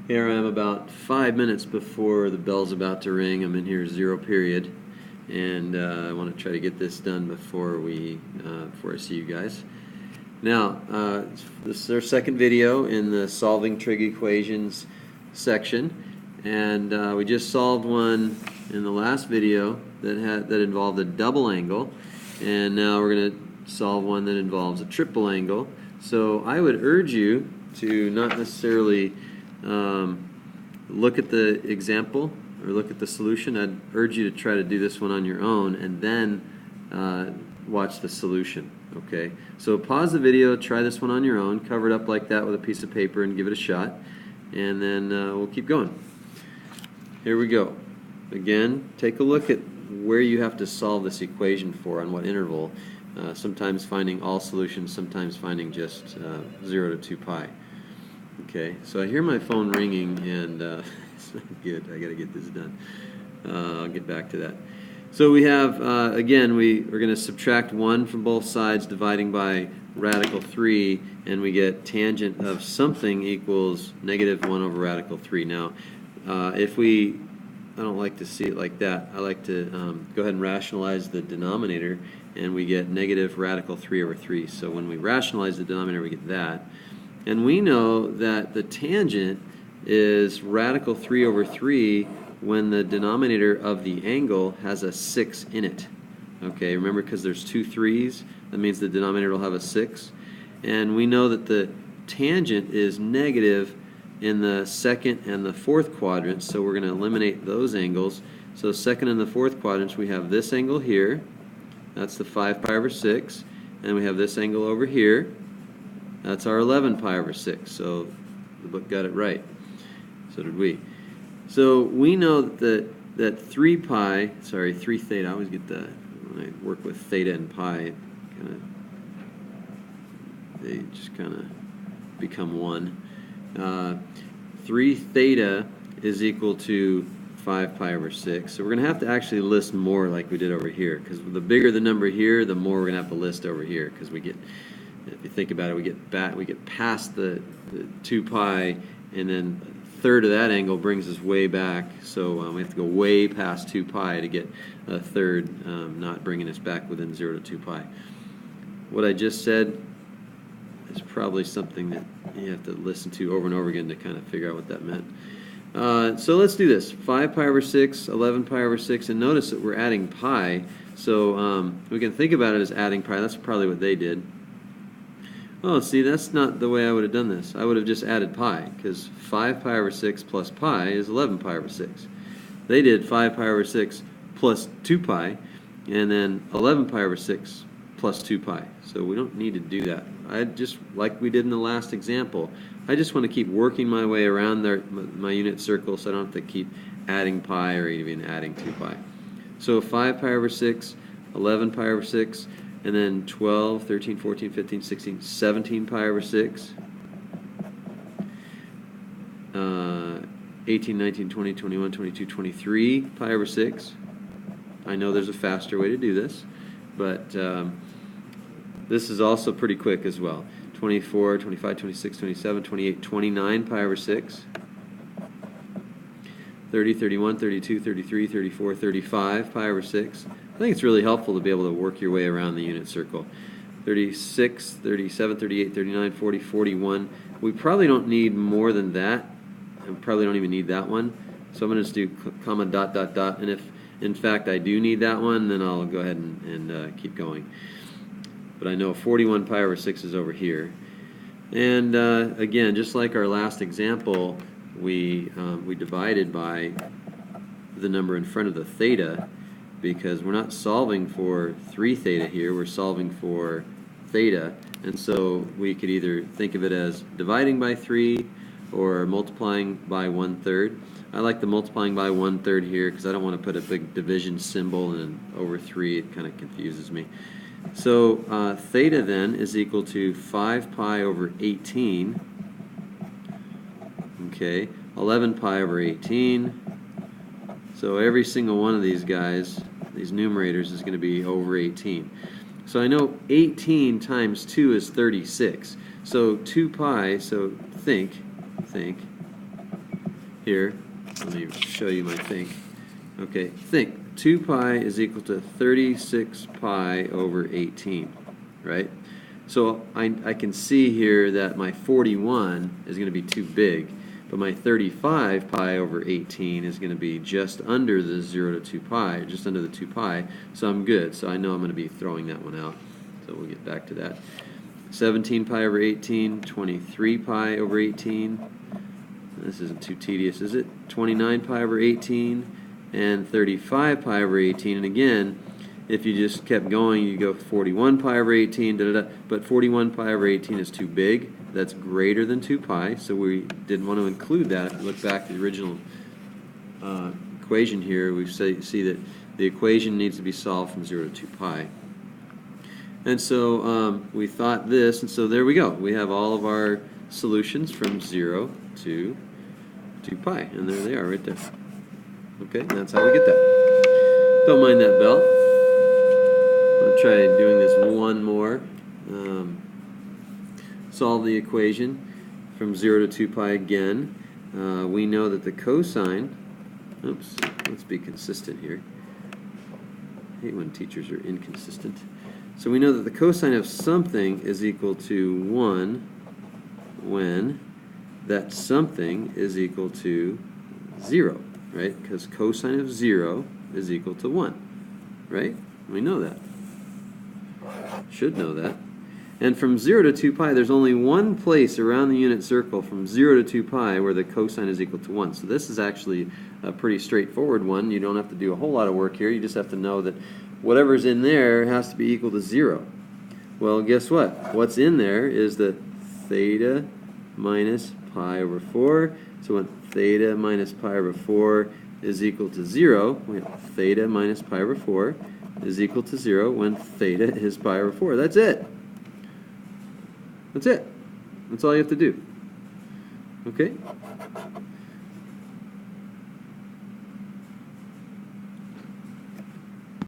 Here I am about 5 minutes before the bell's about to ring. I'm in here 0 period, and I want to try to get this done before I see you guys. Now, this is our second video in the solving trig equations section, and we just solved one in the last video that involved a double angle, and now we're going to solve one that involves a triple angle. So I would urge you to not necessarily look at the example or look at the solution. I'd urge you to try to do this one on your own and then watch the solution. Okay, so pause the video, try this one on your own, cover it up like that with a piece of paper and give it a shot, and then we'll keep going. Here we go. Again, take a look at where you have to solve this equation for, on what interval. Sometimes finding all solutions, sometimes finding just 0 to 2 pi. Okay, so I hear my phone ringing, and it's not good. I got to get this done. I'll get back to that. So we have, again, we're going to subtract 1 from both sides, dividing by radical 3, and we get tangent of something equals negative 1 over radical 3. Now, I don't like to see it like that. I like to go ahead and rationalize the denominator, and we get negative radical 3 over 3. So when we rationalize the denominator, we get that. And we know that the tangent is radical 3 over 3 when the denominator of the angle has a 6 in it. Okay, remember, because there's 2 3's, that means the denominator will have a 6. And we know that the tangent is negative in the second and the fourth quadrants, so we're going to eliminate those angles. So second and the fourth quadrants, we have this angle here, that's the 5 pi over 6, and we have this angle over here, that's our 11 pi over 6. So the book got it right. So did we. So we know that 3 theta, I always get the, when I work with theta and pi, they just kind of become one. 3 theta is equal to 5 pi over 6. So we're going to have to actually list more like we did over here, because the bigger the number here, the more we're going to have to list over here, because we get, if you think about it, we get past the 2 pi, and then a third of that angle brings us way back, so we have to go way past 2 pi to get a third, not bringing us back within 0 to 2 pi. What I just said is probably something that you have to listen to over and over again to kind of figure out what that meant. So let's do this. 5 pi over 6, 11 pi over 6, and notice that we're adding pi, so we can think about it as adding pi. That's probably what they did. Oh, see, that's not the way I would have done this. I would have just added pi, because 5 pi over 6 plus pi is 11 pi over 6. They did 5 pi over 6 plus 2 pi, and then 11 pi over 6 plus 2 pi. So we don't need to do that. I just, like we did in the last example, I just want to keep working my way around my unit circle, so I don't have to keep adding pi or even adding 2 pi. So 5 pi over 6, 11 pi over 6, and then 12, 13, 14, 15, 16, 17 pi over 6, 18, 19, 20, 21, 22, 23 pi over 6. I know there's a faster way to do this, but this is also pretty quick as well. 24, 25, 26, 27, 28, 29 pi over 6, 30, 31, 32, 33, 34, 35 pi over 6. I think it's really helpful to be able to work your way around the unit circle. 36, 37, 38, 39, 40, 41. We probably don't need more than that. I probably don't even need that one. So I'm going to just do comma dot dot dot, and if in fact I do need that one, then I'll go ahead and keep going. But I know 41 pi over 6 is over here. And again, just like our last example, we divided by the number in front of the theta, because we're not solving for 3 theta here, we're solving for theta, and so we could either think of it as dividing by 3 or multiplying by 1/3. I like the multiplying by 1/3 here because I don't want to put a big division symbol and over 3, it kind of confuses me. So theta then is equal to 5 pi over 18, okay, 11 pi over 18. So every single one of these guys, these numerators, is going to be over 18. So I know 18 times 2 is 36. So 2 pi, so think, here. Let me show you my think. Okay, think 2 pi is equal to 36 pi over 18, right? So I can see here that my 41 is going to be too big, but my 35 pi over 18 is going to be just under the 0 to 2 pi, just under the 2 pi, so I'm good. So I know I'm going to be throwing that one out. So we'll get back to that. 17 pi over 18, 23 pi over 18. This isn't too tedious, is it? 29 pi over 18, and 35 pi over 18. And again, if you just kept going, you go 41 pi over 18, but 41 pi over 18 is too big. That's greater than 2 pi, so we didn't want to include that. If you look back at the original equation here, we see that the equation needs to be solved from 0 to 2 pi. And so we thought this, and so there we go. We have all of our solutions from 0 to 2 pi, and there they are right there. Okay, and that's how we get that. Don't mind that bell. I'll try doing this one more. Solve the equation from 0 to 2 pi again. We know that the cosine, oops, let's be consistent here. I hate when teachers are inconsistent. So we know that the cosine of something is equal to 1 when that something is equal to 0, right? Because cosine of 0 is equal to 1, right? We know that. Should know that. And from 0 to 2 pi, there's only one place around the unit circle from 0 to 2 pi where the cosine is equal to 1. So this is actually a pretty straightforward one. You don't have to do a whole lot of work here. You just have to know that whatever's in there has to be equal to 0. Well, guess what? What's in there is the theta minus pi over 4. So when theta minus pi over 4 is equal to 0, we have theta minus pi over 4 is equal to 0 when theta is pi over 4. That's it. That's it. That's all you have to do. Okay?